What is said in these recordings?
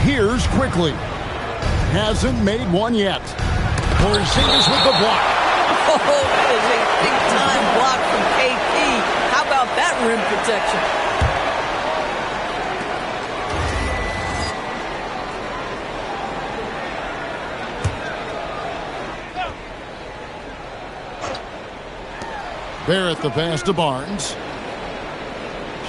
Here's quickly. Hasn't made one yet. Porzingis with the block. Oh, that is a big-time block from KP. How about that rim protection? Barrett the pass to Barnes.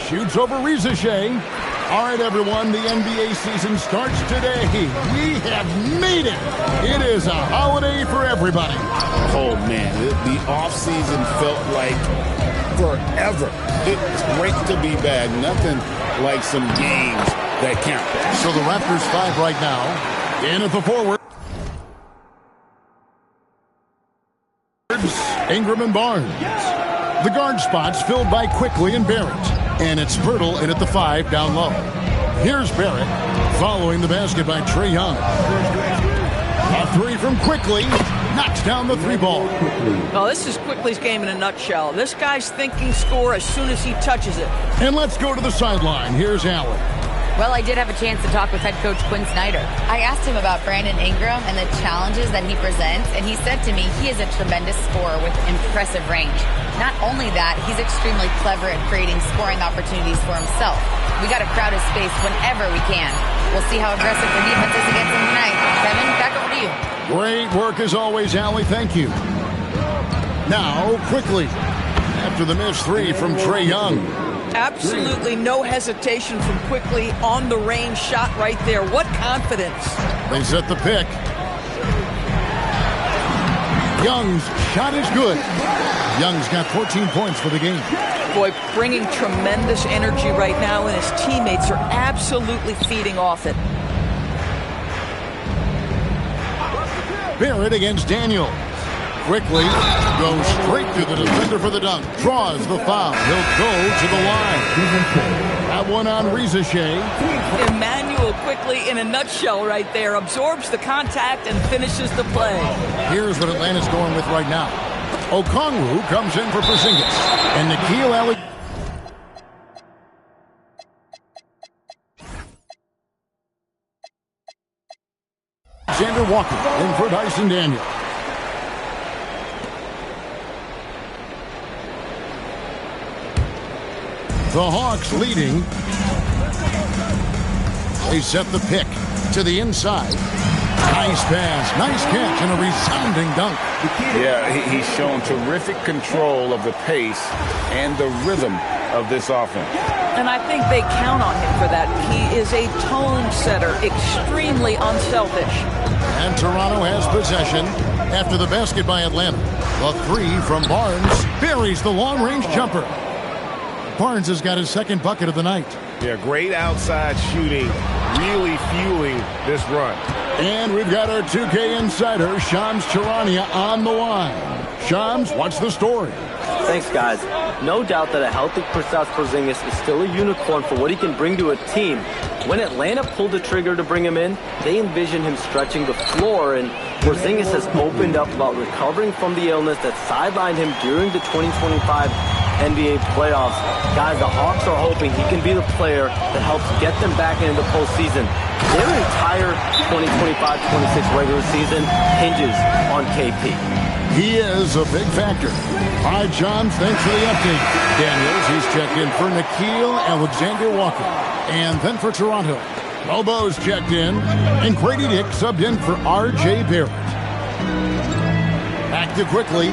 Shoots over Rizachet. All right, everyone, the NBA season starts today. We have made it. It is a holiday for everybody. Oh, man, the offseason felt like forever. It's great to be back. Nothing like some games that count. So the Raptors 5 right now. In at the forward. Ingram and Barnes. The guard spots filled by Quickly and Barrett. And it's Pirtle in at the 5 down low. Here's Barrett following the basket by Trae Young. A 3 from Quickly. Knocks down the 3 ball. Well, this is Quickly's game in a nutshell. This guy's thinking score as soon as he touches it. And let's go to the sideline. Here's Allen. Well, I did have a chance to talk with head coach Quinn Snyder. I asked him about Brandon Ingram and the challenges that he presents, and he said to me he is a tremendous scorer with impressive range. Not only that, he's extremely clever at creating scoring opportunities for himself. We got to crowd his space whenever we can. We'll see how aggressive the defense is against him tonight. Kevin, back over to you. Great work as always, Allie. Thank you. Now, Quickly. After the missed 3 from Trae Young. Absolutely no hesitation from Quickly on the range shot right there. What confidence. They set the pick. Young's shot is good. Young's got 14 points for the game. Boy, bringing tremendous energy right now, and his teammates are absolutely feeding off it. Barrett against Daniel. Quickly goes straight to the defender for the dunk. Draws the foul. He'll go to the line. That one on Rizachet. Emmanuel Quickly in a nutshell right there. Absorbs the contact and finishes the play. Here's what Atlanta's going with right now. Okongwu comes in for Porzingis. And Nickeil Alexander Walker in for Dyson Daniel. The Hawks leading. They set the pick to the inside. Nice pass, nice catch, and a resounding dunk. Yeah, he's shown terrific control of the pace and the rhythm of this offense. And I think they count on him for that. He is a tone setter, extremely unselfish. And Toronto has possession after the basket by Atlanta. The 3 from Barnes buries the long-range jumper. Barnes has got his second bucket of the night. Yeah, great outside shooting, really fueling this run. And we've got our 2K insider, Shams Charania, on the line. Shams, what's the story? Thanks, guys. No doubt that a healthy Kristaps Porzingis is still a unicorn for what he can bring to a team. When Atlanta pulled the trigger to bring him in, they envisioned him stretching the floor, and Porzingis has opened up about recovering from the illness that sidelined him during the 2025 NBA playoffs. Guys, the Hawks are hoping he can be the player that helps get them back into the postseason. Their entire 2025-26 regular season hinges on KP. He is a big factor. All right, John, thanks for the update. Daniels, he's checked in for Nickeil Alexander Walker. And then for Toronto, Lobo's checked in. And Grady Dick subbed in for R.J. Barrett. Back to Quickly.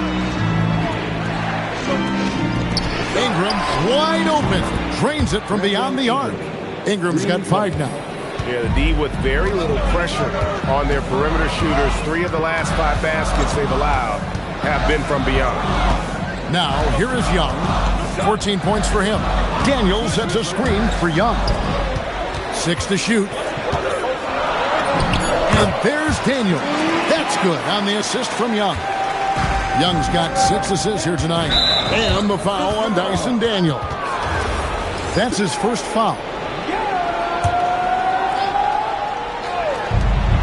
Ingram wide open. Drains it from beyond the arc. Ingram's got 5 now. Yeah, the D with very little pressure on their perimeter shooters. 3 of the last 5 baskets they've allowed have been from beyond. Now, here is Young. 14 points for him. Daniels sets a screen for Young. 6 to shoot. And there's Daniel. That's good on the assist from Young. Young's got 6 assists here tonight. And the foul on Dyson Daniel. That's his first foul.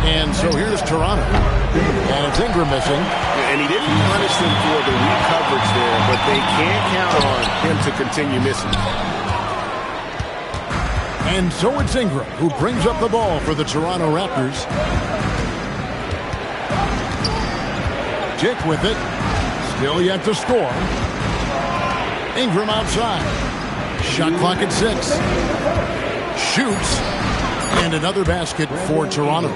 And so here's Toronto. And it's Ingram missing. And he didn't punish them for the weak coverage there, but they can't count on him to continue missing. And so it's Ingram who brings up the ball for the Toronto Raptors. Dick with it. Still yet to score. Ingram outside. Shot clock at 6. Shoots. And another basket for Toronto.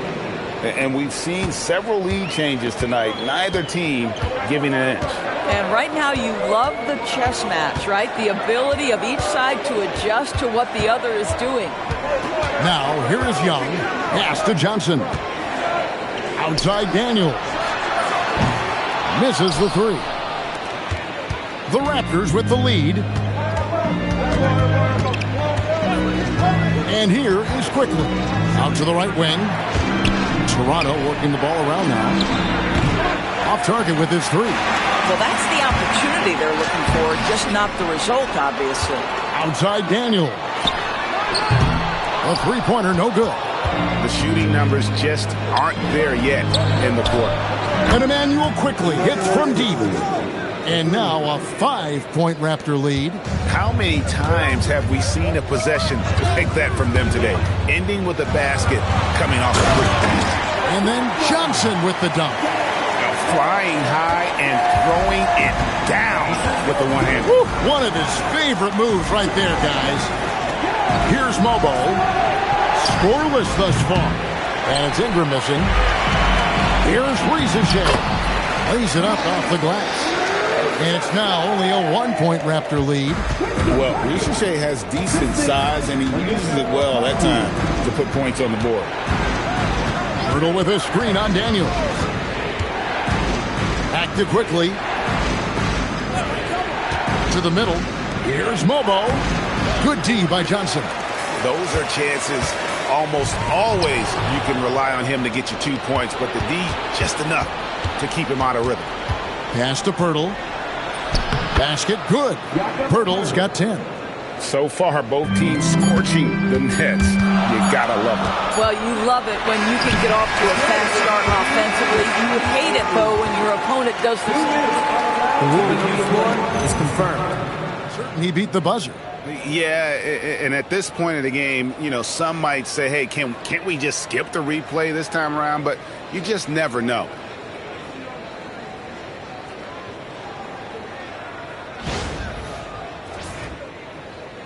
And we've seen several lead changes tonight. Neither team giving an inch. And right now you love the chess match, right? The ability of each side to adjust to what the other is doing. Now, here is Young. Pass to Johnson. Outside Daniels. Misses the 3. The Raptors with the lead. And here is Quickly. Out to the right wing. Toronto working the ball around now. Off target with his 3. Well, that's the opportunity they're looking for, just not the result, obviously. Outside Daniel. A three-pointer, no good. The shooting numbers just aren't there yet in the court. And Emmanuel Quickly hits from deep. And now a 5-point Raptor lead. How many times have we seen a possession like that from them today? Ending with a basket coming off a quick. And then Johnson with the dunk. Flying high and throwing it down with the one hand. One of his favorite moves right there, guys. Here's Mobo. Scoreless thus far. And it's Ingram missing. Here's Riesachet. Lays it up off the glass. And it's now only a 1-point Raptor lead. Well, Riesachet has decent size, and he uses it well that time to put points on the board. Hurdle with a screen on Daniels. Back to Quickly. To the middle. Here's Mobo. Good D by Johnson. Those are chances almost always you can rely on him to get you 2 points, but the D just enough to keep him out of rhythm. Pass to Pirtle. Basket good. Pirtle's got 10. So far, both teams scorching the Nets. You gotta love it. Well, you love it when you can get off to a fast start offensively. You hate it, though, when your opponent does the same. The rule used for is confirmed. Certainly beat the buzzer. Yeah, and at this point of the game, you know, some might say, hey, can't we just skip the replay this time around? But you just never know.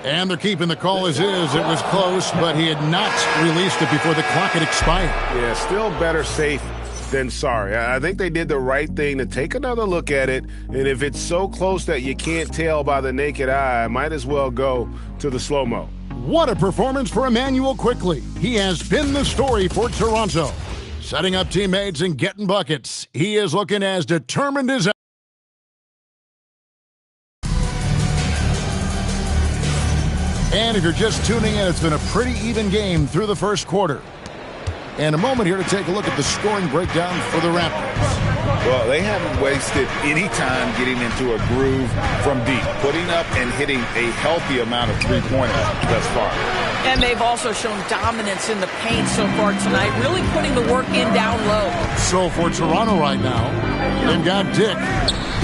And they're keeping the call as is. It was close, but he had not released it before the clock had expired. Yeah, still better safe than sorry. I think they did the right thing to take another look at it. And if it's so close that you can't tell by the naked eye, might as well go to the slow-mo. What a performance for Emmanuel Quickly. He has been the story for Toronto. Setting up teammates and getting buckets. He is looking as determined as ever. And if you're just tuning in, it's been a pretty even game through the first quarter. And a moment here to take a look at the scoring breakdown for the Raptors. Well, they haven't wasted any time getting into a groove from deep, putting up and hitting a healthy amount of three-pointers thus far. And they've also shown dominance in the paint so far tonight, really putting the work in down low. So for Toronto right now, they've got Dick.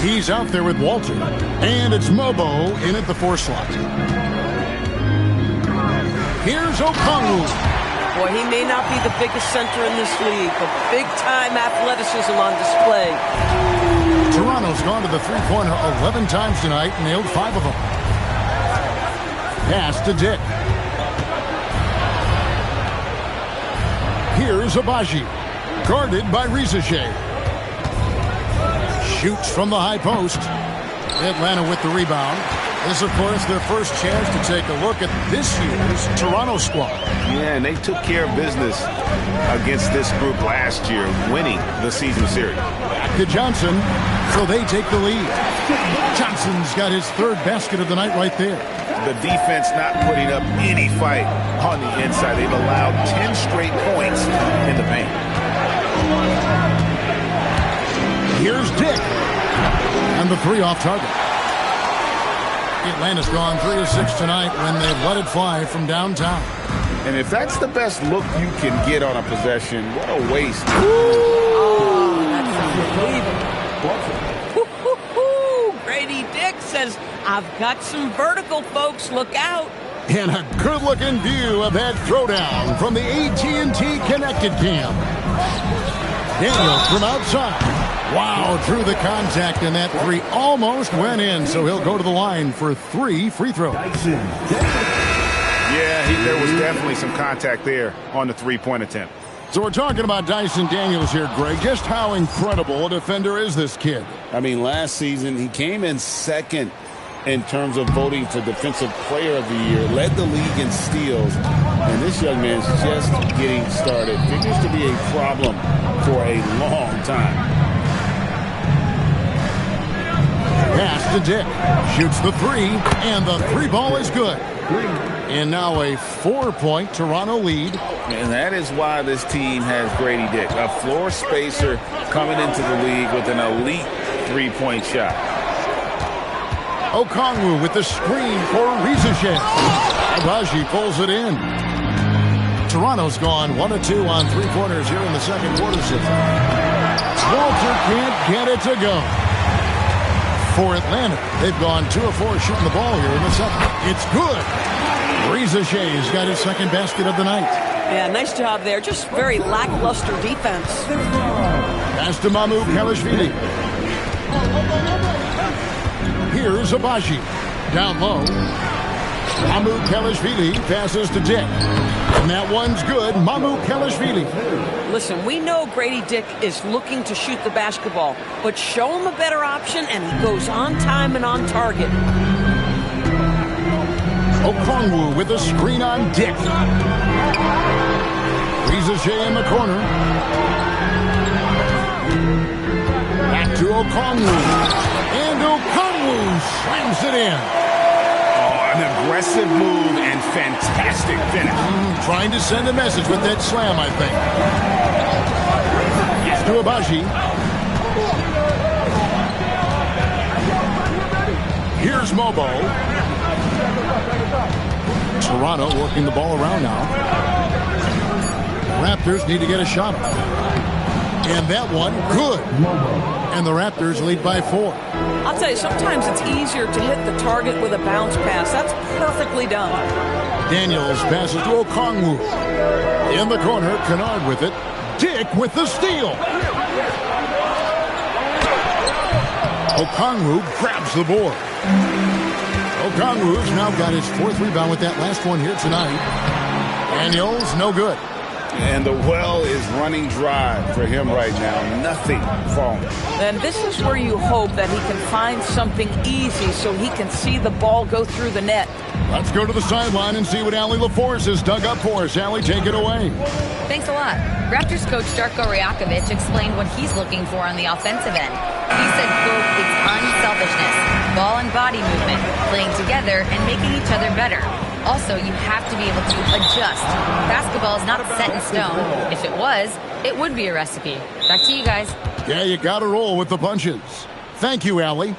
He's out there with Walter. And it's Mobo in at the 4 slot. Here's Okongwu. Boy, he may not be the biggest center in this league, but big-time athleticism on display. Toronto's gone to the three-pointer 11 times tonight, nailed 5 of them. Pass to Dick. Here's Abaji, guarded by Riesachet. Shoots from the high post. Atlanta with the rebound. This, of course, their first chance to take a look at this year's Toronto squad. Yeah, and they took care of business against this group last year, winning the season series. Back to Johnson, so they take the lead. Johnson's got his 3rd basket of the night right there. The defense not putting up any fight on the inside. They've allowed 10 straight points in the paint. Here's Dick. And the 3 off target. Atlanta's gone 3 of 6 tonight when they've let it fly from downtown. And if that's the best look you can get on a possession, what a waste. Oh, that's unbelievable. Grady Dick says, I've got some vertical, folks. Look out. And a good-looking view of that throwdown from the AT&T Connected Cam. Daniels from outside. Wow, through the contact, and that three almost went in, so he'll go to the line for 3 free throws. Yeah, there was definitely some contact there on the three-point attempt. So we're talking about Dyson Daniels here, Greg. Just how incredible a defender is this kid? I mean, last season he came in second in terms of voting for Defensive Player of the Year, led the league in steals, and this young man's just getting started. Figures to be a problem for a long time. Pass to Dick. Shoots the three, and the three ball is good. And now a 4-point Toronto lead. And that is why this team has Grady Dick, a floor spacer coming into the league with an elite three-point shot. Okongwu with the screen for Rizachet. Abaji pulls it in. Toronto's gone 1 of 2 on three-pointers here in the second quarter. Walter can't get it to go. For Atlanta, they've gone 2 of 4 shooting the ball here in the second. It's good. Rizachet's got his second basket of the night. Yeah, nice job there. Just very lackluster defense. Pass to Mamu Kalashvili. Here's Abaji. Down low. Mamu Kalashvili passes to Dick. And that one's good. Mamu Kalashvili. Listen, we know Grady Dick is looking to shoot the basketball, but show him a better option, and he goes on time and on target. Okongwu with a screen on Dick. Rizachet in the corner. Back to Okongwu. And Okongwu slams it in. Oh, an aggressive move and fantastic finish. Trying to send a message with that slam, I think. It's to Abaji. Here's Mobo. Toronto working the ball around now. Raptors need to get a shot. And that one, good. And the Raptors lead by 4. I'll tell you, sometimes it's easier to hit the target with a bounce pass. That's perfectly done. Daniels passes to Okongwu. In the corner, Kennard with it. Dick with the steal. Okongwu grabs the board. Okongwu's now got his 4th rebound with that last one here tonight. Daniels, no good. And the well is running dry for him right now. Nothing falling. And this is where you hope that he can find something easy so he can see the ball go through the net. Let's go to the sideline and see what Allie LaForce has dug up for us. Allie, take it away. Thanks a lot. Raptors coach Darko Rajakovic explained what he's looking for on the offensive end. He said, quote, it's unselfishness, ball and body movement, playing together and making each other better. Also, you have to be able to adjust. Basketball is not set in stone. If it was, it would be a recipe. Back to you guys. Yeah, you got to roll with the punches. Thank you, Allie.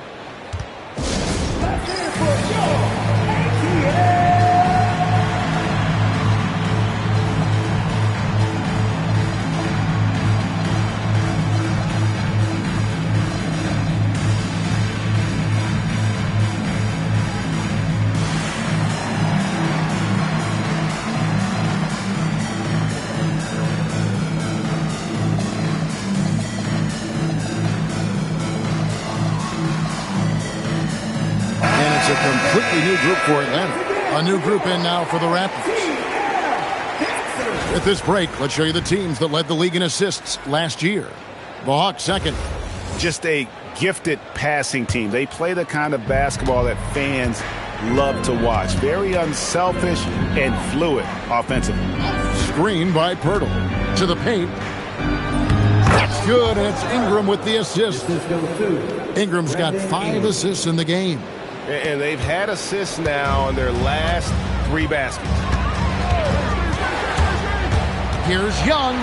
A completely new group for Atlanta. A new group in now for the Raptors. At this break, let's show you the teams that led the league in assists last year. The Hawks second. Just a gifted passing team. They play the kind of basketball that fans love to watch. Very unselfish and fluid offensively. Screen by Pirtle. To the paint. That's good, and it's Ingram with the assist. Ingram's got 5 assists in the game. And they've had assists now in their last 3 baskets. Here's Young.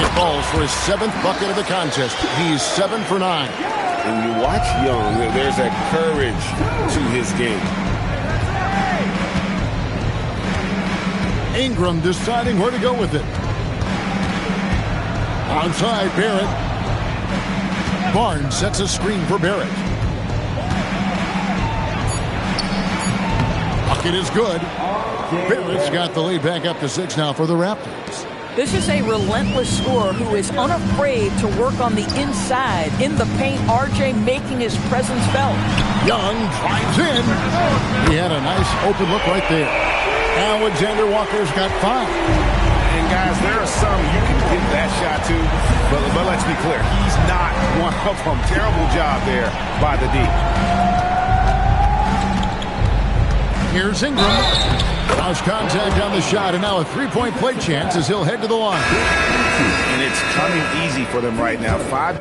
It falls for his 7th bucket of the contest. He's 7 for 9. When you watch Young, there's a courage to his game. Ingram deciding where to go with it. Outside, Barrett. Barnes sets a screen for Barrett. Bucket is good. Barrett's got the lead back up to 6 now for the Raptors. This is a relentless scorer who is unafraid to work on the inside. In the paint, RJ making his presence felt. Young drives in. He had a nice open look right there. Alexander Walker's got 5. And guys, there are some you can get that shot to, but let's be clear, he's not one of them. Terrible job there by the D. Here's Ingram. Lost contact on the shot, and now a three-point play chance as he'll head to the line. And it's coming easy for them right now. 5.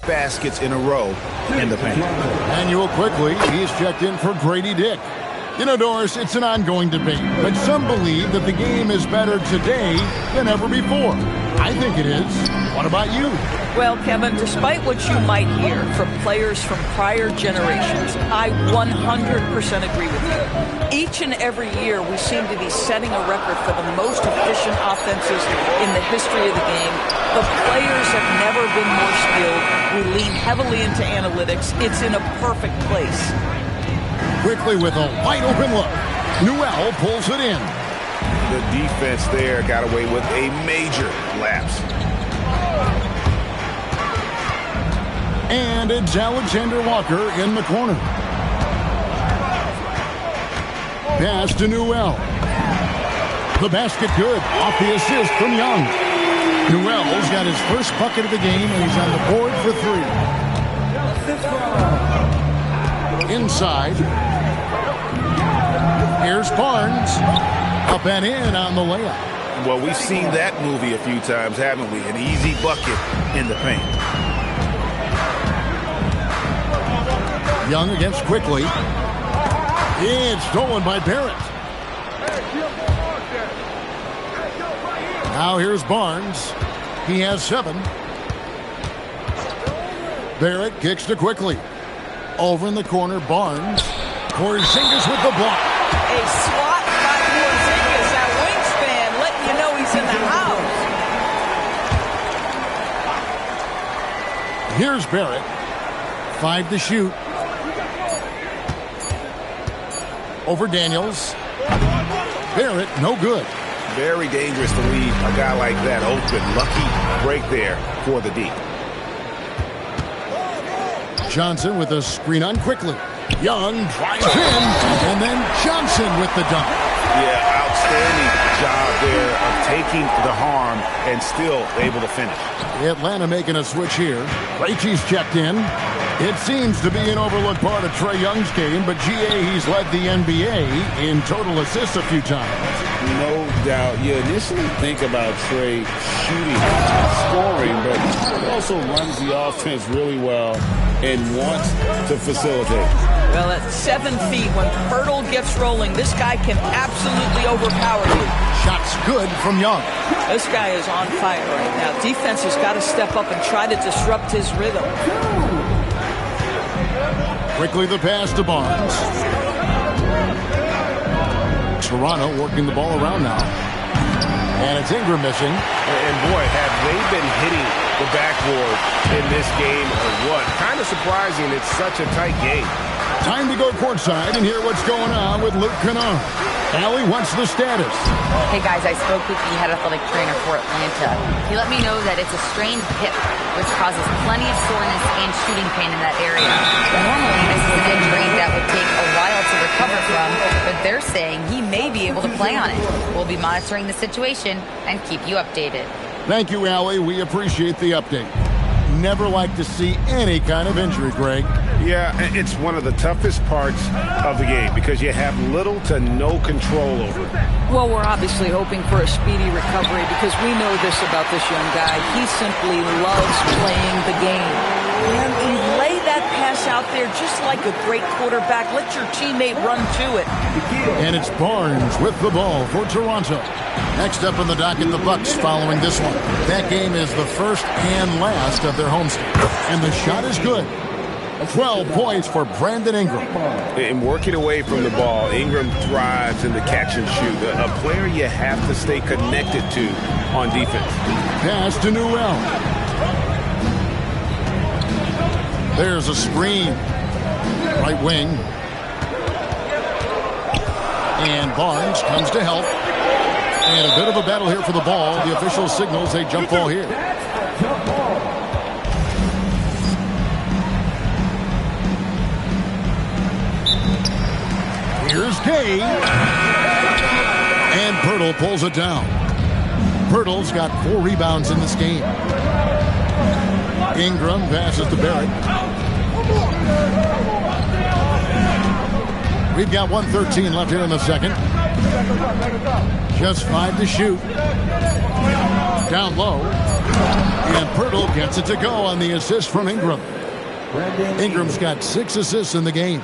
Baskets in a row in the paint. Manuel quickly, he's checked in for Grady Dick. You know, Doris, it's an ongoing debate, but some believe that the game is better today than ever before. I think it is. What about you? Well, Kevin, despite what you might hear from players from prior generations, I 100% agree with you. Each and every year, we seem to be setting a record for the most efficient offenses in the history of the game. The players have never been more skilled. We lean heavily into analytics. It's in a perfect place. Quickly with a wide-open look. Newell pulls it in. The defense there got away with a major lapse. And it's Alexander Walker in the corner. Pass to Newell. The basket good. Off the assist from Young. Newell's got his first bucket of the game, and he's on the board for 3. Inside. Here's Barnes. Up and in on the layup. Well, we've seen that movie a few times, haven't we? An easy bucket in the paint. Young against Quickly. It's stolen by Barrett. Now here's Barnes. He has 7. Barrett kicks to Quickly. Over in the corner, Barnes. Porzingis with the block. A swat by Porzingis, that wingspan, letting you know he's in the house. Here's Barrett. 5 to shoot. Over Daniels. Barrett, no good. Very dangerous to leave a guy like that open. Lucky break there for the D. Johnson with a screen on Quickly. Young drives in, and then Johnson with the dunk. Yeah, outstanding job there of taking the harm and still able to finish. Atlanta making a switch here. Krejci's checked in. It seems to be an overlooked part of Trae Young's game, but GA, he's led the NBA in total assists a few times. No doubt. You initially think about Trae shooting, scoring, but he also runs the offense really well and wants to facilitate. Well, at 7 feet, when Pirtle gets rolling, this guy can absolutely overpower you. Shots good from Young. This guy is on fire right now. Defense has got to step up and try to disrupt his rhythm. Quickly the pass to Barnes. Toronto working the ball around now. And it's Ingram missing. And boy, have they been hitting the backboard in this game or what? Kind of surprising. It's such a tight game. Time to go courtside and hear what's going on with Luke Kennard. Allie, what's the status? Hey guys, I spoke with the head athletic trainer for Atlanta. He let me know that it's a strained hip, which causes plenty of soreness and shooting pain in that area. Normally, this is an injury that would take a while to recover from, but they're saying he may be able to play on it. We'll be monitoring the situation and keep you updated. Thank you, Allie. We appreciate the update. Never like to see any kind of injury, Greg. Yeah, it's one of the toughest parts of the game because you have little to no control over it. Well, we're obviously hoping for a speedy recovery because we know this about this young guy. He simply loves playing the game. And you lay that pass out there just like a great quarterback. Let your teammate run to it. And it's Barnes with the ball for Toronto. Next up in the docket, the Bucks following this one. That game is the first and last of their homestand. And the shot is good. 12 points for Brandon Ingram. And working away from the ball, Ingram thrives in the catch and shoot. A player you have to stay connected to on defense. Pass to Newell. There's a screen. Right wing. And Barnes comes to help. And a bit of a battle here for the ball. The official signals a jump ball here. Here's Gay. And Pirtle pulls it down. Pirtle's got 4 rebounds in this game. Ingram passes to Barrett. We've got 1:13 left here in the second. Just 5 to shoot. Down low. And Pirtle gets it to go on the assist from Ingram. Ingram's got 6 assists in the game.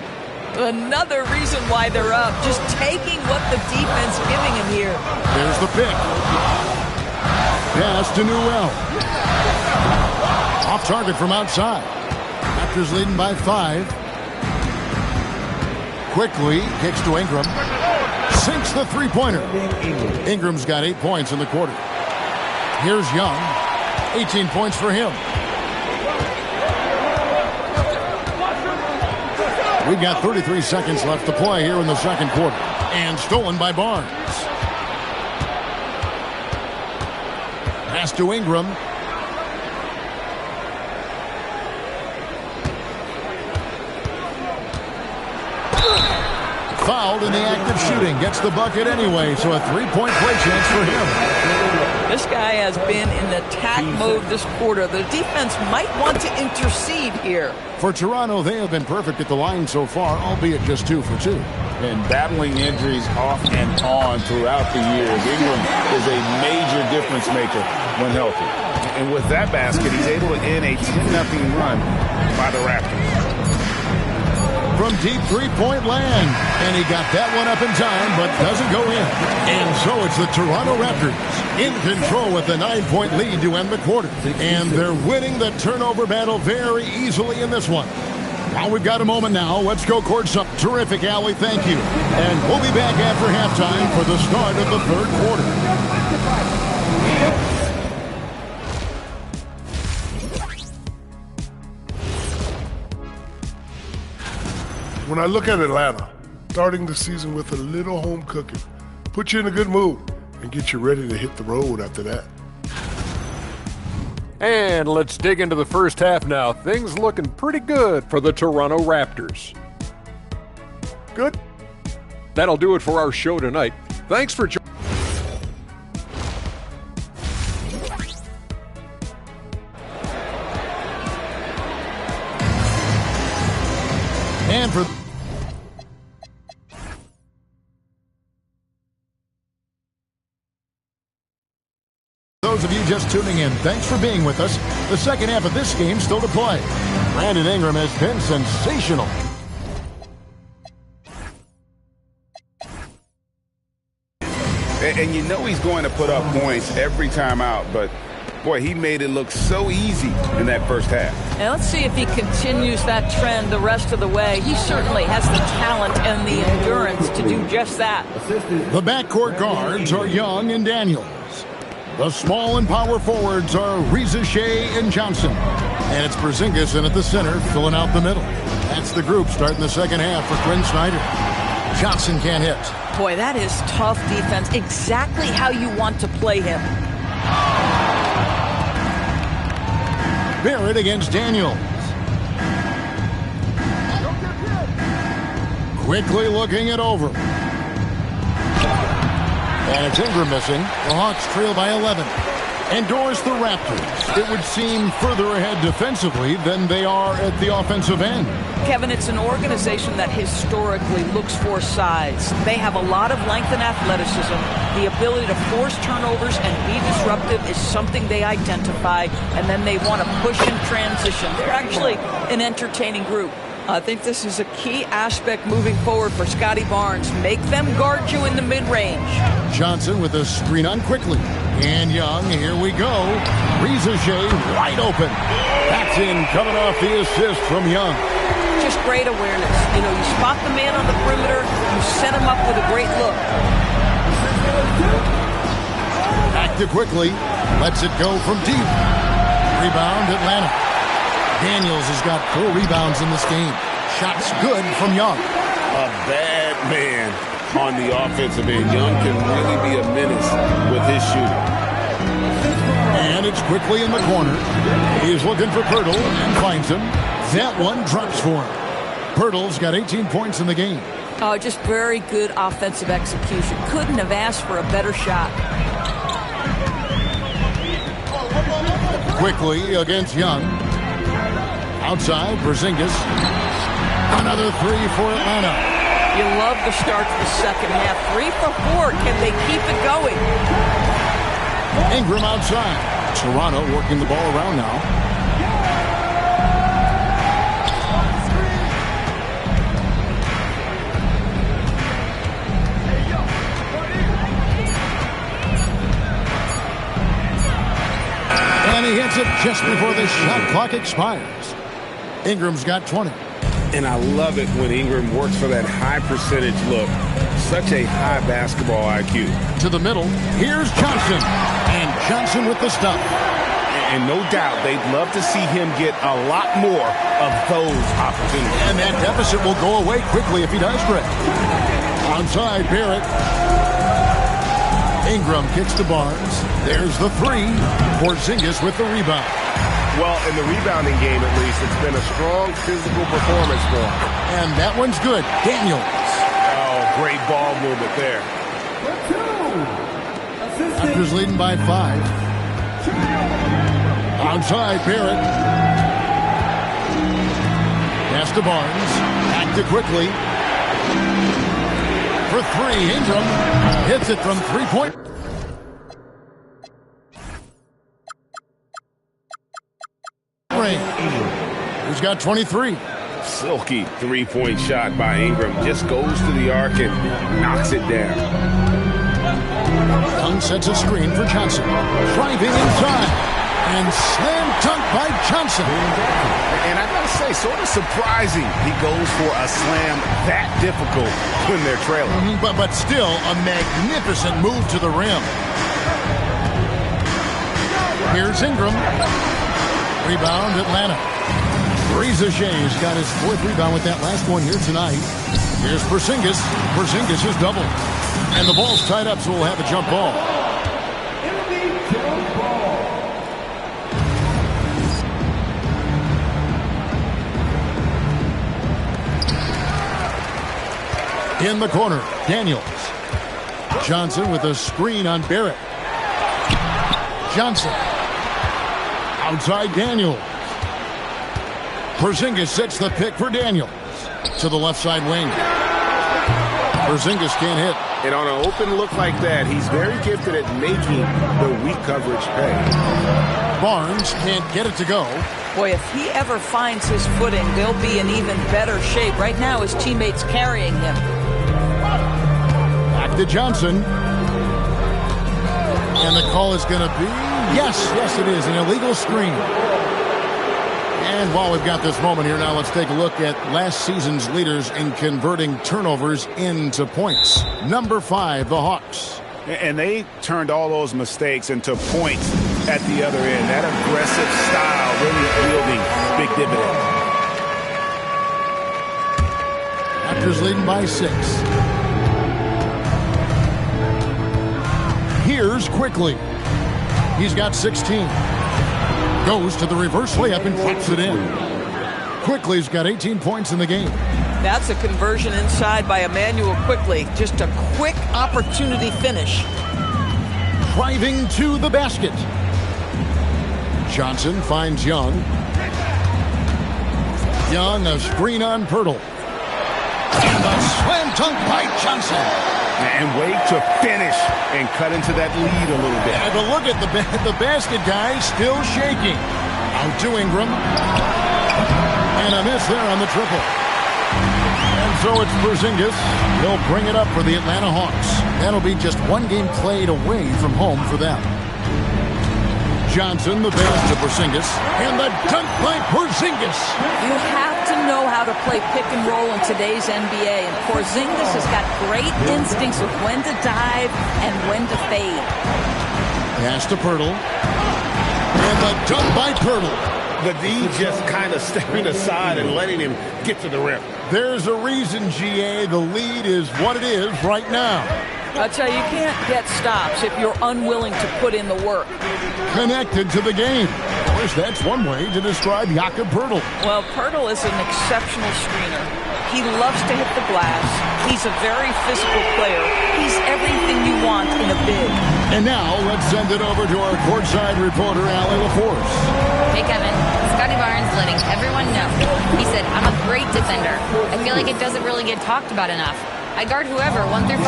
Another reason why they're up. Just taking what the defense giving him here. There's the pick. Pass to Newell. Off target from outside. Raptors leading by 5. Quickly kicks to Ingram. Sinks the three-pointer. Ingram's got 8 points in the quarter. Here's Young. 18 points for him. We've got 33 seconds left to play here in the second quarter. And stolen by Barnes. Pass to Ingram. Fouled in the act of shooting. Gets the bucket anyway, so a 3-point play chance for him. This guy has been in attack mode this quarter. The defense might want to intercede here. For Toronto, they have been perfect at the line so far, albeit just 2 for 2. And battling injuries off and on throughout the years. Ingram is a major difference maker when healthy. And with that basket, he's able to end a 10-0 run by the Raptors. From deep three-point land. And he got that one up in time, but doesn't go in. And so it's the Toronto Raptors in control with the 9-point lead to end the quarter. And they're winning the turnover battle very easily in this one. Well, we've got a moment now. Let's go courtside. Terrific, Allie. Thank you. And we'll be back after halftime for the start of the third quarter. When I look at Atlanta, starting the season with a little home cooking, put you in a good mood and get you ready to hit the road after that. And let's dig into the first half now. Things looking pretty good for the Toronto Raptors. Good. That'll do it for our show tonight. Thanks for joining. And for those of you just tuning in, thanks for being with us. The second half of this game still to play. Brandon Ingram has been sensational. And you know he's going to put up points every time out, but boy, he made it look so easy in that first half. And let's see if he continues that trend the rest of the way. He certainly has the talent and the endurance to do just that. The backcourt guards are Young and Daniels. The small and power forwards are Reza Shea and Johnson. And it's Porzingis in at the center, filling out the middle. That's the group starting the second half for Quinn Snyder. Johnson can't hit. Boy, that is tough defense. Exactly how you want to play him. Barrett against Daniels. Quickly looking it over. And it's Ingram missing. The Hawks trail by 11. Endorse the Raptors. It would seem further ahead defensively than they are at the offensive end. Kevin, it's an organization that historically looks for size. They have a lot of length and athleticism. The ability to force turnovers and be disruptive is something they identify, and then they want to push in transition. They're actually an entertaining group. I think this is a key aspect moving forward for Scotty Barnes. Make them guard you in the mid-range. Johnson with a screen on quickly. And Young, here we go. Rizachet wide open. That's in, coming off the assist from Young. Just great awareness. You know, you spot the man on the perimeter, you set him up with a great look. Back to Quickly. Lets it go from deep. Rebound, Atlanta. Daniels has got 4 rebounds in this game. Shots good from Young. A bad man on the offensive end. Young can really be a menace with his shooting. And it's Quickly in the corner. He's looking for Pirtle and finds him. That one drops for him. Pirtle's got 18 points in the game. Oh, just very good offensive execution. Couldn't have asked for a better shot. Quickly against Young. Outside, Porzingis. Another 3 for Atlanta. You love the start to the second half. 3 for 4. Can they keep it going? Ingram outside. Toronto working the ball around now. And he hits it just before the shot clock expires. Ingram's got 20. And I love it when Ingram works for that high percentage look. Such a high basketball IQ. To the middle. Here's Johnson. And Johnson with the stop. And no doubt they'd love to see him get a lot more of those opportunities. And that deficit will go away quickly if he does, Greg. Onside, Barrett. Ingram kicks to Barnes. There's the 3. Porzingis with the rebound. Well, in the rebounding game, at least, it's been a strong physical performance for him. And that one's good. Daniels. Oh, great ball movement there. Raptors leading by 5. Outside, Barrett. Pass to Barnes. Back to Quickly. For 3, Ingram hits it from 3-point. He's got 23. Silky 3-point shot by Ingram. Just goes to the arc and knocks it down. Young sets a screen for Johnson. Driving inside. And slam dunk by Johnson. And I gotta say, sort of surprising he goes for a slam that difficult when they're trailing. But still a magnificent move to the rim. Here's Ingram. Rebound, Atlanta. Rizachet's got his 4th rebound with that last one here tonight. Here's Porzingis. Porzingis is doubled. And the ball's tied up, so we'll have a jump ball. In the corner, Daniels. Johnson with a screen on Barrett. Johnson. Outside Daniels. Porzingis sets the pick for Daniels. To the left side wing. Porzingis can't hit. And on an open look like that, he's very gifted at making the weak coverage pay. Barnes can't get it to go. Boy, if he ever finds his footing, they'll be in even better shape. Right now, his teammates carrying him. Back to Johnson. And the call is going to be, yes, it is, an illegal screen. And while we've got this moment here now, let's take a look at last season's leaders in converting turnovers into points. Number 5, the Hawks. And they turned all those mistakes into points at the other end. That aggressive style really yielding big dividends. Raptors leading by 6. Here's Quickly. He's got 16. Goes to the reverse layup and drops it in. Quickly's got 18 points in the game. That's a conversion inside by Emmanuel Quickly. Just a quick opportunity finish. Driving to the basket. Johnson finds Young. Young, a screen on Pirtle. And a slam dunk by Johnson. And wait to finish and cut into that lead a little bit. And look at the basket guy still shaking. Out to Ingram. And a miss there on the triple. And so it's Porzingis. He'll bring it up for the Atlanta Hawks. That'll be just one game played away from home for them. Johnson, the pass to Porzingis, and the dunk by Porzingis. You have to know how to play pick and roll in today's NBA, and Porzingis has got great instincts of when to dive and when to fade. Pass to Pirtle, and the dunk by Pirtle. The D just kind of stepping aside and letting him get to the rim. There's a reason, GA, the lead is what it is right now. I'll tell you, you can't get stops if you're unwilling to put in the work. Connected to the game. Of course, that's one way to describe Jakob Pirtle. Well, Pirtle is an exceptional screener. He loves to hit the glass. He's a very physical player. He's everything you want in a big. And now, let's send it over to our courtside reporter, Allie LaForce. Hey, Kevin. Scotty Barnes letting everyone know. He said, I'm a great defender. I feel like it doesn't really get talked about enough. I guard whoever, 1 through 5.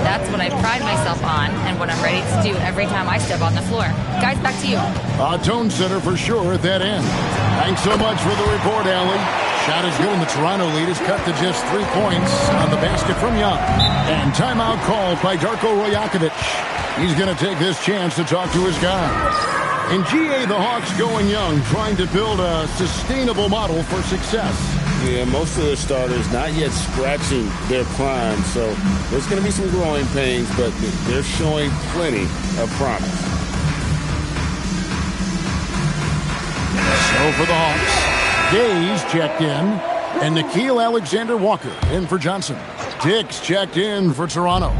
That's what I pride myself on and what I'm ready to do every time I step on the floor. Guys, back to you. A tone setter for sure at that end. Thanks so much for the report, Allie. Shot is good, and the Toronto lead is cut to just 3 points on the basket from Young. And timeout called by Darko Rajakovic. He's going to take this chance to talk to his guys. In GA, the Hawks going young, trying to build a sustainable model for success. Yeah, most of their starters not yet scratching their prime, so there's going to be some growing pains, but they're showing plenty of promise. So for the Hawks, Gaze checked in, and Nickeil Alexander-Walker in for Johnson. Dix checked in for Toronto.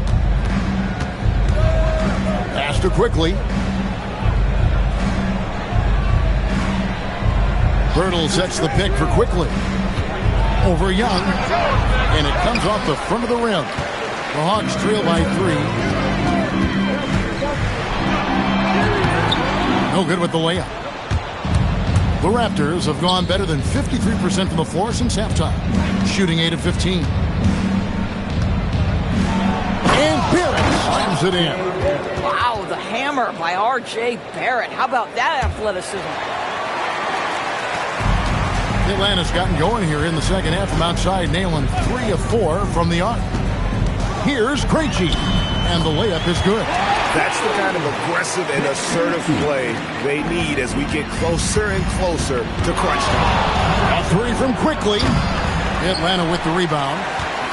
Pass to Quickly. Pirtle sets the pick for Quickly. Over Young, and it comes off the front of the rim. The Hawks trail by 3. No good with the layup. The Raptors have gone better than 53% from the floor since halftime, shooting 8 of 15. And Barrett slams it in. Wow, the hammer by R.J. Barrett. How about that athleticism? Atlanta's gotten going here in the second half from outside, nailing 3 of 4 from the arc. Here's Krejci, and the layup is good. That's the kind of aggressive and assertive play they need as we get closer and closer to crunch time. A 3 from Quickly. Atlanta with the rebound.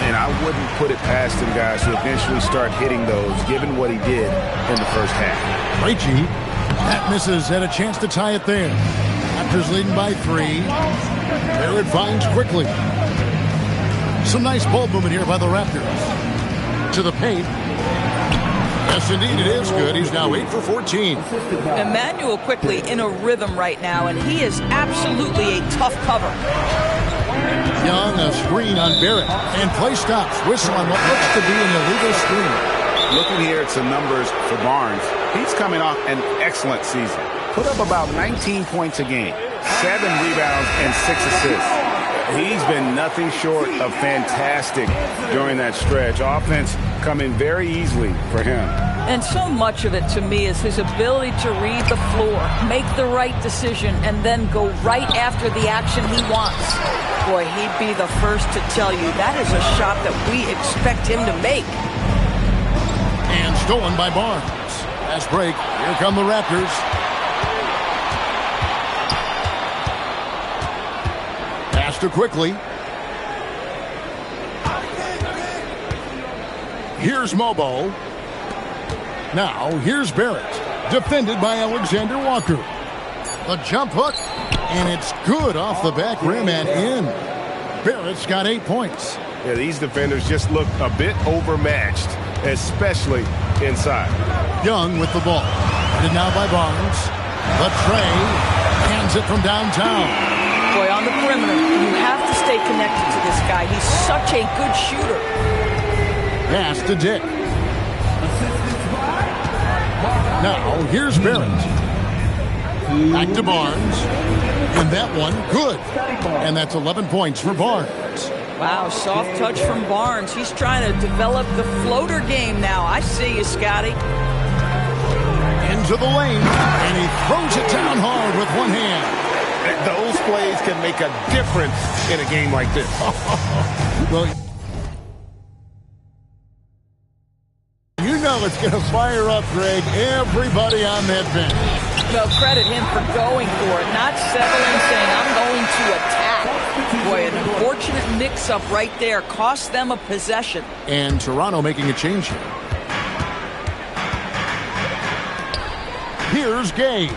And I wouldn't put it past him, guys, to eventually start hitting those, given what he did in the first half. Krejci, that misses, had a chance to tie it there. Raptors leading by 3. Barrett finds Quickly. Some nice ball movement here by the Raptors. To the paint. Yes, indeed, it is good. He's now 8 for 14. Emmanuel Quickly in a rhythm right now, and he is absolutely a tough cover. Young, a screen on Barrett. And play stops. Whistle on what looks to be an illegal screen. Looking here at some numbers for Barnes, he's coming off an excellent season. Put up about 19 points a game, 7 rebounds, and 6 assists. He's been nothing short of fantastic during that stretch. Offense coming very easily for him. And so much of it, to me, is his ability to read the floor, make the right decision, and then go right after the action he wants. Boy, he'd be the first to tell you that is a shot that we expect him to make. And stolen by Barnes. Last break. Here come the Raptors. Pass to Quickly. Here's Mobo. Now, here's Barrett. Defended by Alexander Walker. The jump hook. And it's good off the back rim and in. Barrett's got 8 points. Yeah, these defenders just look a bit overmatched, especially inside. Young with the ball. Headed now by Barnes. The tray. Hands it from downtown. Boy, on the perimeter, you have to stay connected to this guy. He's such a good shooter. Pass to Dick. Now, here's Barrett. Back to Barnes. And that one, good. And that's 11 points for Barnes. Wow, soft touch from Barnes. He's trying to develop the floater game now. I see you, Scotty. Into the lane. And he throws it down hard with one hand. Those plays can make a difference in a game like this. Well, you know it's going to fire up, Greg, everybody on that bench. Well, credit him for going for it, not settling, saying, I'm going to attack. Boy, an unfortunate mix-up right there cost them a possession. And Toronto making a change here. Here's Gay.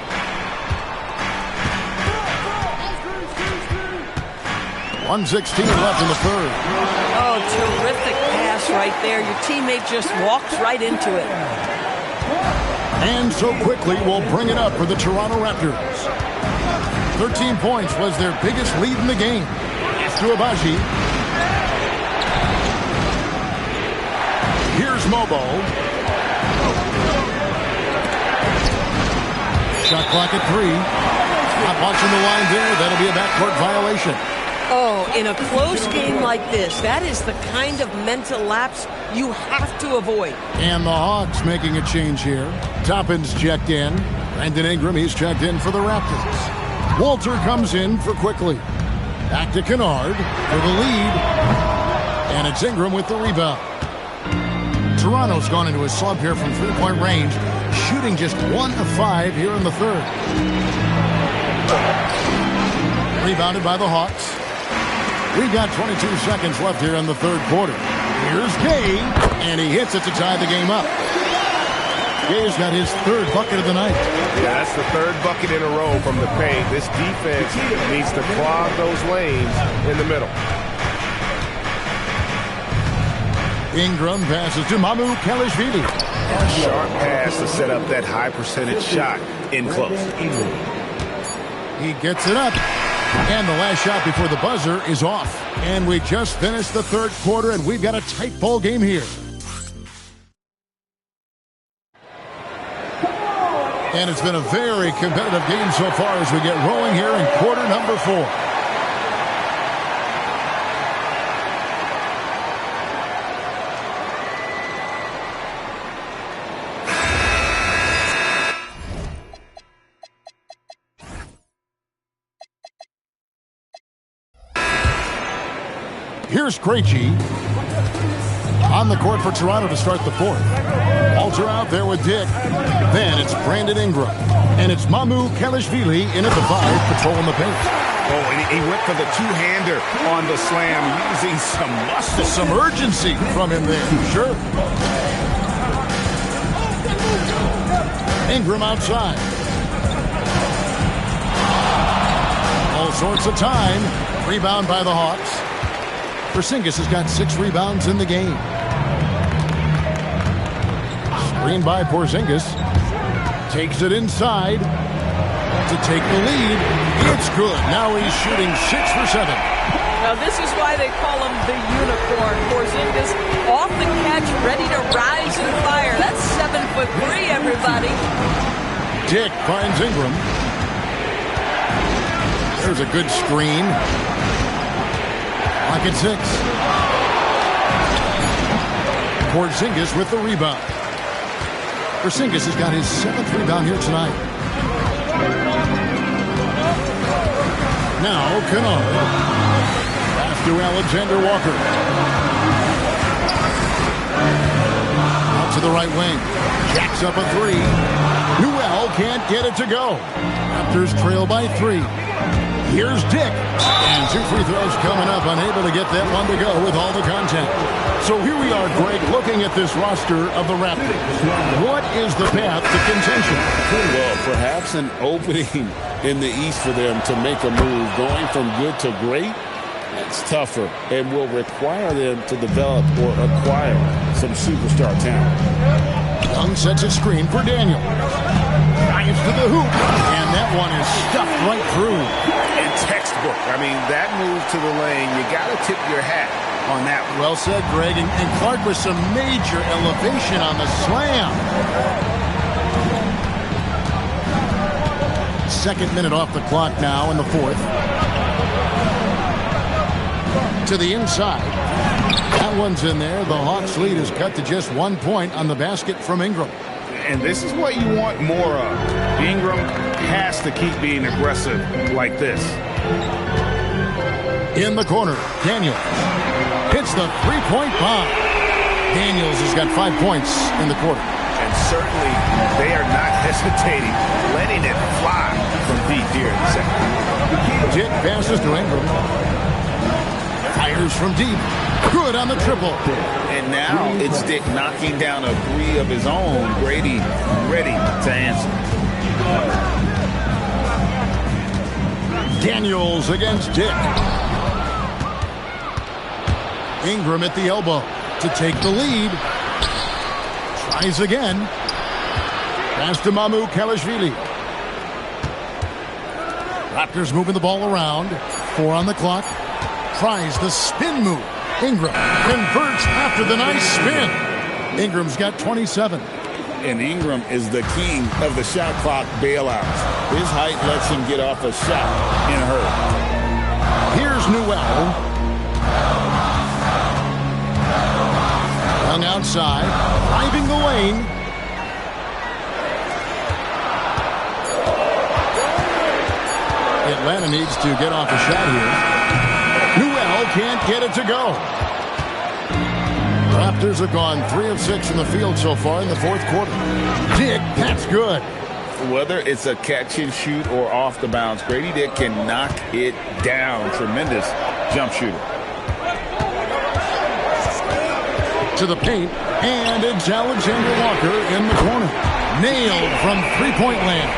.116 left in the third. Oh, terrific pass right there. Your teammate just walks right into it. And so quickly we'll bring it up for the Toronto Raptors. 13 points was their biggest lead in the game. It's to Abaji. Here's Mobo. Shot clock at 3. Not watching the line there. That'll be a backcourt violation. Oh, in a close game like this, that is the kind of mental lapse you have to avoid. And the Hawks making a change here. Toppin's checked in. Brandon Ingram, he's checked in for the Raptors. Walter comes in for Quickly. Back to Kennard for the lead. And it's Ingram with the rebound. Toronto's gone into a slump here from three-point range, shooting just 1 of 5 here in the third. Rebounded by the Hawks. We've got 22 seconds left here in the third quarter. Here's Gay, and he hits it to tie the game up. Gay's got his third bucket of the night. Yeah, that's the third bucket in a row from the paint. This defense needs to clog those lanes in the middle. Ingram passes to Mamu Kelishvili. A sharp pass to set up that high percentage shot in close. He gets it up. And the last shot before the buzzer is off. And we just finished the third quarter, and we've got a tight ball game here. And it's been a very competitive game so far as we get rolling here in quarter number 4. Here's Krejci on the court for Toronto to start the fourth. Walter out there with Dick. Then it's Brandon Ingram. And it's Mamu Kelishvili in at the 5, patrolling the paint. Oh, and he went for the two-hander on the slam, using some muscle. Some urgency from him there. Sure. Ingram outside. All sorts of time. Rebound by the Hawks. Porzingis has got 6 rebounds in the game. Screen by Porzingis. Takes it inside to take the lead. It's good. Now he's shooting 6 for 7. Now this is why they call him the unicorn. Porzingis off the catch, ready to rise and fire. That's 7'3", everybody. Dick finds Ingram. There's a good screen. Lock at 6. Porzingis with the rebound. Porzingis has got his 7th rebound here tonight. Now Kennard. Pass to Alexander Walker. Out to the right wing. Jacks up a 3. Newell can't get it to go. Raptors trail by 3. Here's Dick. And 2 free throws coming up. Unable to get that one to go with all the contact. So here we are, Greg, looking at this roster of the Raptors. What is the path to contention? Well, perhaps an opening in the East for them to make a move. Going from good to great, that's tougher and will require them to develop or acquire some superstar talent. Young sets a screen for Daniel. Drives to the hoop. And that one is stuffed right through. And textbook. I mean, that move to the lane, you got to tip your hat on that one. Well said, Greg. And Clark with some major elevation on the slam. 2nd minute off the clock now in the 4th. To the inside. That one's in there. The Hawks lead is cut to just 1 point on the basket from Ingram. And this is what you want more of. Ingram has to keep being aggressive like this. In the corner, Daniels hits the 3-point bomb. Daniels has got 5 points in the quarter. And certainly they are not hesitating, letting it fly from deep here in the second. Dick passes to Ingram. Fires from deep. Good on the triple. And now it's Dick knocking down a three of his own. Grady ready to answer. Daniels against Dick. Ingram at the elbow to take the lead. Tries again. Pass to Mamu Kalashvili. Raptors moving the ball around. 4 on the clock. Tries the spin move. Ingram converts after the nice spin. Ingram's got 27. And Ingram is the king of the shot clock bailouts. His height lets him get off a shot in a hurry. Here's Newell. Young outside. Driving the lane. Atlanta needs to get off a shot here. Newell can't get it to go. Raptors have gone 3 of 6 from the field so far in the fourth quarter. Dick, that's good. Whether it's a catch and shoot or off the bounce, Grady Dick can knock it down. Tremendous jump shooter. To the paint, and it's Alexander Walker in the corner. Nailed from three-point land.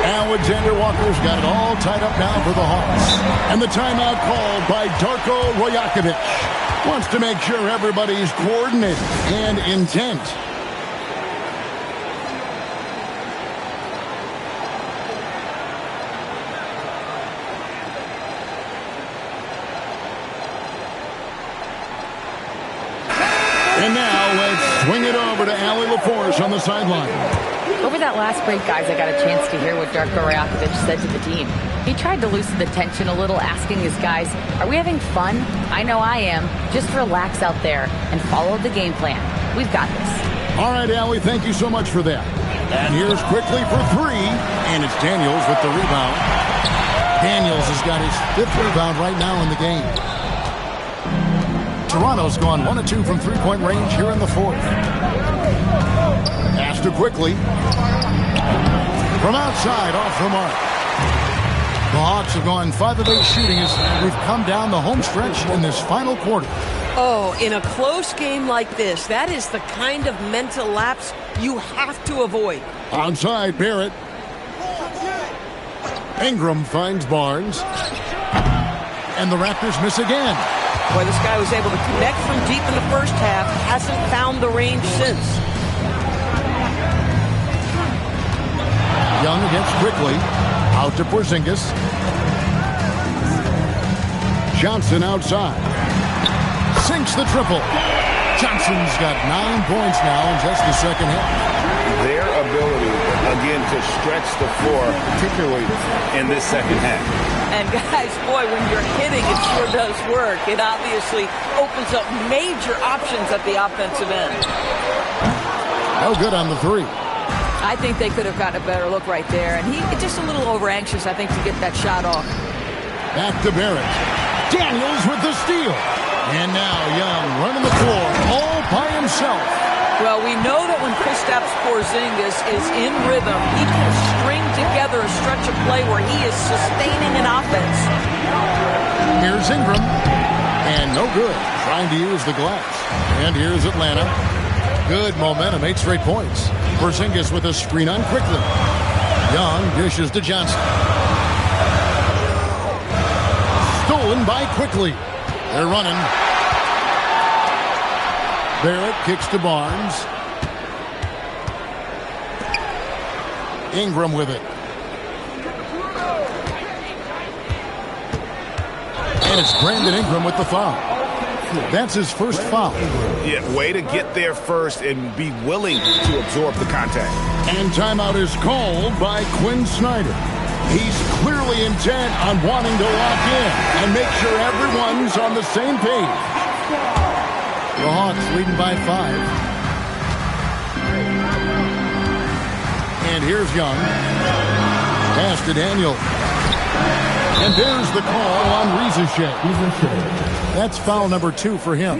Alexander Walker's got it all tied up now for the Hawks. And the timeout called by Darko Rajakovic. Wants to make sure everybody's coordinated and intent. And now let's swing it over to Allie LaForce on the sideline. Over that last break, guys, I got a chance to hear what Darko Rajakovic said to the team. He tried to loosen the tension a little, asking his guys, are we having fun? I know I am. Just relax out there and follow the game plan. We've got this. All right, Allie, thank you so much for that. And here's quickly for 3, and it's Daniels with the rebound. Daniels has got his 5th rebound right now in the game. Toronto's gone 1 of 2 from three-point range here in the fourth. Pass to quickly. From outside, off the mark. The Hawks have gone 5 of 8 shooting as we've come down the home stretch in this final quarter. Oh, in a close game like this, that is the kind of mental lapse you have to avoid. Outside, Barrett. Ingram finds Barnes. And the Raptors miss again. Boy, this guy was able to connect from deep in the first half. Hasn't found the range since. Young against Quickly. Out to Porzingis. Johnson outside. Sinks the triple. Johnson's got 9 points now in just the second half. Their ability, again, to stretch the floor, particularly in this second half. And guys, boy, when you're hitting, it sure does work. It obviously opens up major options at the offensive end. No good on the 3. I think they could have gotten a better look right there. And he just a little over anxious, I think, to get that shot off. Back to Barrett. Daniels with the steal. And now Young running the floor all by himself. Well, we know that when Kristaps Porzingis is in rhythm, he can string together a stretch of play where he is sustaining an offense. Here's Ingram. And no good. Trying to use the glass. And here's Atlanta. Good momentum, 8 straight points. Porzingis with a screen on quickly. Young dishes to Johnson. Stolen by Quickly. They're running. Barrett kicks to Barnes. Ingram with it. And it's Brandon Ingram with the foul. That's his first foul. Yeah, way to get there first and be willing to absorb the contact. And timeout is called by Quinn Snyder. He's clearly intent on wanting to lock in and make sure everyone's on the same page. The Hawks leading by 5. And here's Young. Pass to Daniel. And there's the call on Rizachet. That's foul number 2 for him.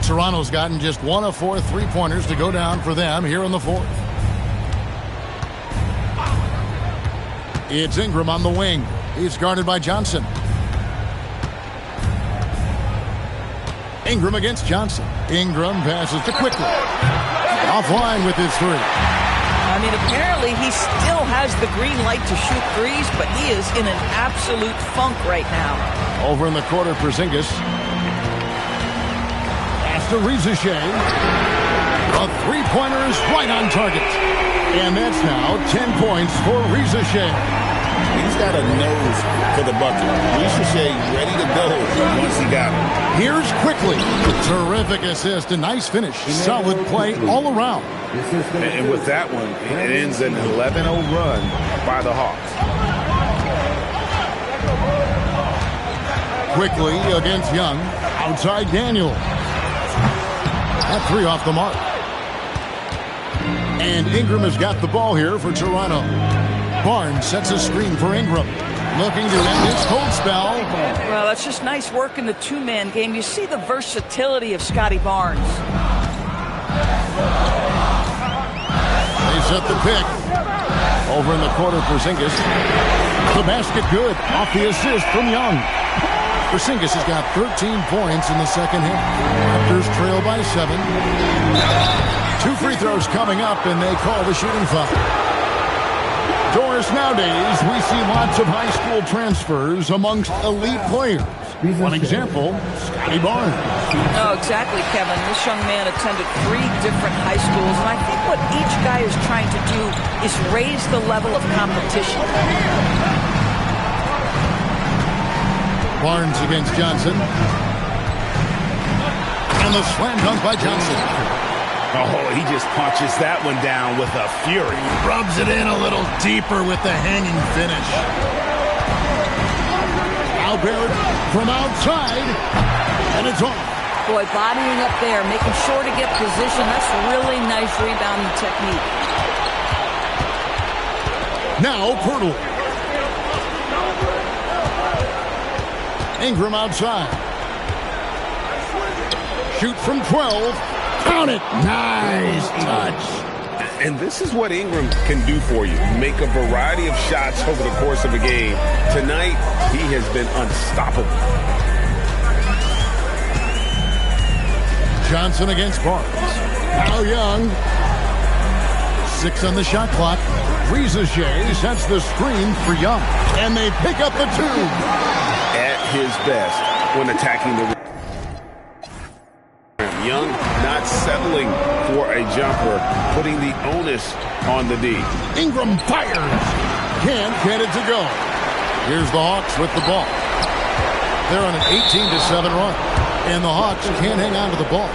Toronto's gotten just 1 of 4 3-pointers to go down for them here in the fourth. It's Ingram on the wing. He's guarded by Johnson. Ingram against Johnson. Ingram passes to Quickly. Offline with his three. I mean, apparently he still has the green light to shoot threes, but he is in an absolute funk right now. Over in the quarter, Porzingis. Pass to Rizichet. A three-pointer is right on target. And that's now 10 points for Rizichet. He's got a nose for the bucket. Rizichet ready to go once he got it. Here's Quickly. Terrific assist. A nice finish. Solid play all around. And with that one, it ends an 11-0 run by the Hawks. Quickly against Young. Outside Daniel. That three off the mark. And Ingram has got the ball here for Toronto. Barnes sets a screen for Ingram. Looking to end his cold spell. Well, that's just nice work in the two-man game. You see the versatility of Scotty Barnes. They set the pick. Over in the corner, Porzingis. The basket good. Off the assist from Young. Porzingis has got 13 points in the second half. Raptors trail by 7. 2 free throws coming up, and they call the shooting foul. Doris, nowadays, we see lots of high school transfers amongst elite players. One example, Scotty Barnes. Oh, exactly, Kevin. This young man attended 3 different high schools, and I think what each guy is trying to do is raise the level of competition. Barnes against Johnson. And the slam dunk by Johnson. Oh, he just punches that one down with a fury. Rubs it in a little deeper with the hanging finish. Now Barrett from outside, and it's off. Boy, bodying up there, making sure to get position. That's really nice rebounding technique. Now Pirtle. Ingram outside. Shoot from 12. Count it. Nice touch. And this is what Ingram can do for you. Make a variety of shots over the course of a game. Tonight, he has been unstoppable. Johnson against Barnes. Now Young. 6 on the shot clock. Rizichet sets the screen for Young. And they pick up the 2. At his best when attacking the rim. Young not settling for a jumper, putting the onus on the D. Ingram fires. Can't get it to go. Here's the Hawks with the ball. They're on an 18-7 run. And the Hawks can't hang on to the ball.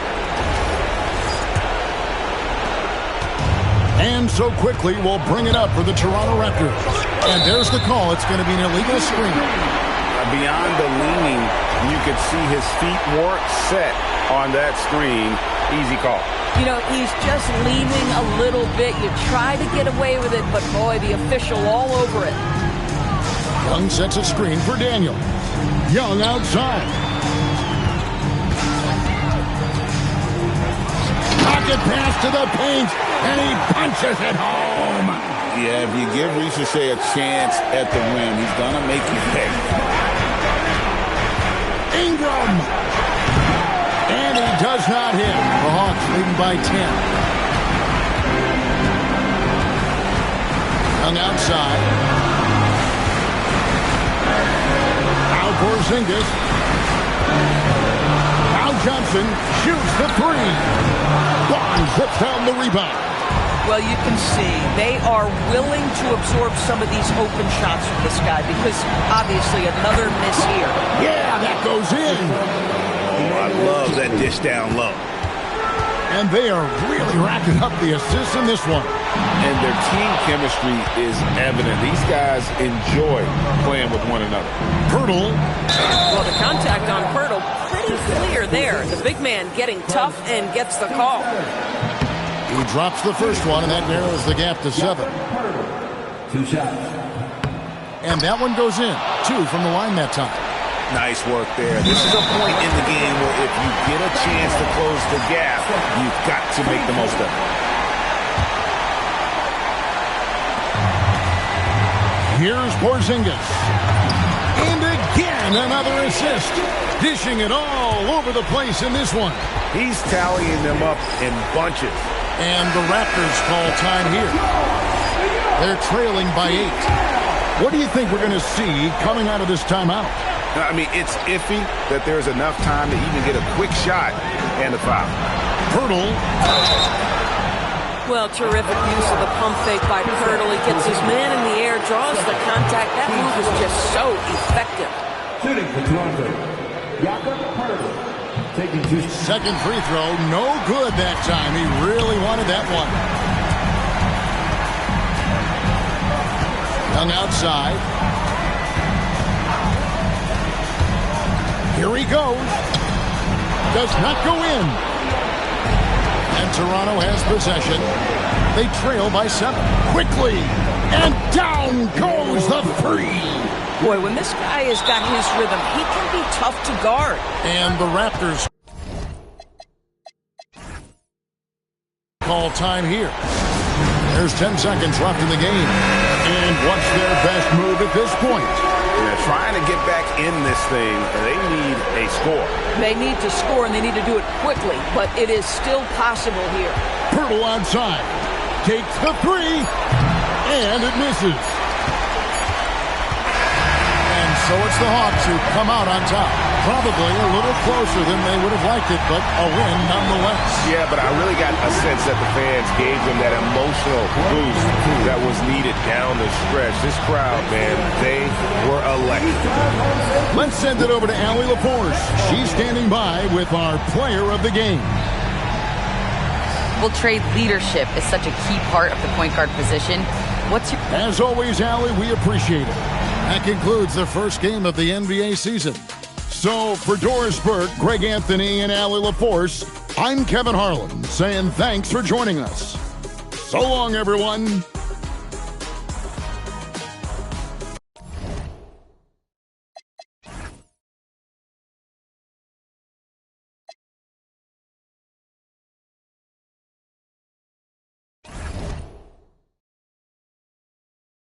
And so quickly we'll bring it up for the Toronto Raptors. And there's the call. It's going to be an illegal screen. Beyond the leaning, you could see his feet weren't set on that screen. Easy call. You know, he's just leaning a little bit. You try to get away with it, but boy, the official all over it. Young sets a screen for Daniel. Young outside. Pocket pass to the paint, and he punches it home. Yeah, if you give Rizichet a chance at the rim, he's going to make you pay. Ingram. And he does not hit. The Hawks leading by 10. Young outside. Now Porzingis. Now Johnson shoots the 3. Barnes puts down the rebound. Well, you can see they are willing to absorb some of these open shots from this guy because obviously another miss here. Yeah, that goes in. Oh, I love that dish down low. And they are really racking up the assists in this one. And their team chemistry is evident. These guys enjoy playing with one another. Pirtle. Well, the contact on Pirtle, pretty clear there. The big man getting tough and gets the call. He drops the first one, and that narrows the gap to 7. 2 shots. And that one goes in. 2 from the line that time. Nice work there. This is a point in the game where if you get a chance to close the gap, you've got to make the most of it. Here's Porzingis. And again, another assist. Dishing it all over the place in this one. He's tallying them up in bunches. And the Raptors call time here. They're trailing by 8. What do you think we're going to see coming out of this timeout? I mean, it's iffy that there's enough time to even get a quick shot and a foul. Pirtle. Well, terrific use of the pump fake by Pirtle. He gets his man in the air, draws the contact. That move is just so effective. Shooting for Toronto, Jakob Pirtle. Taking 2. Second free throw, no good that time. He really wanted that one. Young outside. Here he goes. Does not go in. And Toronto has possession. They trail by 7. Quickly. And down goes the free. Boy, when this guy has got his rhythm, he can be tough to guard. And the Raptors call time here. There's 10 seconds left in the game. And what's their best move at this point? They're trying to get back in this thing, and they need a score. They need to score, and they need to do it quickly, but it is still possible here. Pirtle outside. Takes the 3. And it misses. And so it's the Hawks who come out on top. Probably a little closer than they would have liked it, but a win nonetheless. Yeah, but I really got a sense that the fans gave them that emotional boost that was needed down the stretch. This crowd, man, they were electric. Let's send it over to Allie LaForce. She's standing by with our player of the game. Well, Trey, leadership is such a key part of the point guard position. What's your... As always, Allie, we appreciate it. That concludes the first game of the NBA season. So, for Doris Burke, Greg Anthony, and Allie LaForce, I'm Kevin Harlan, saying thanks for joining us. So long, everyone.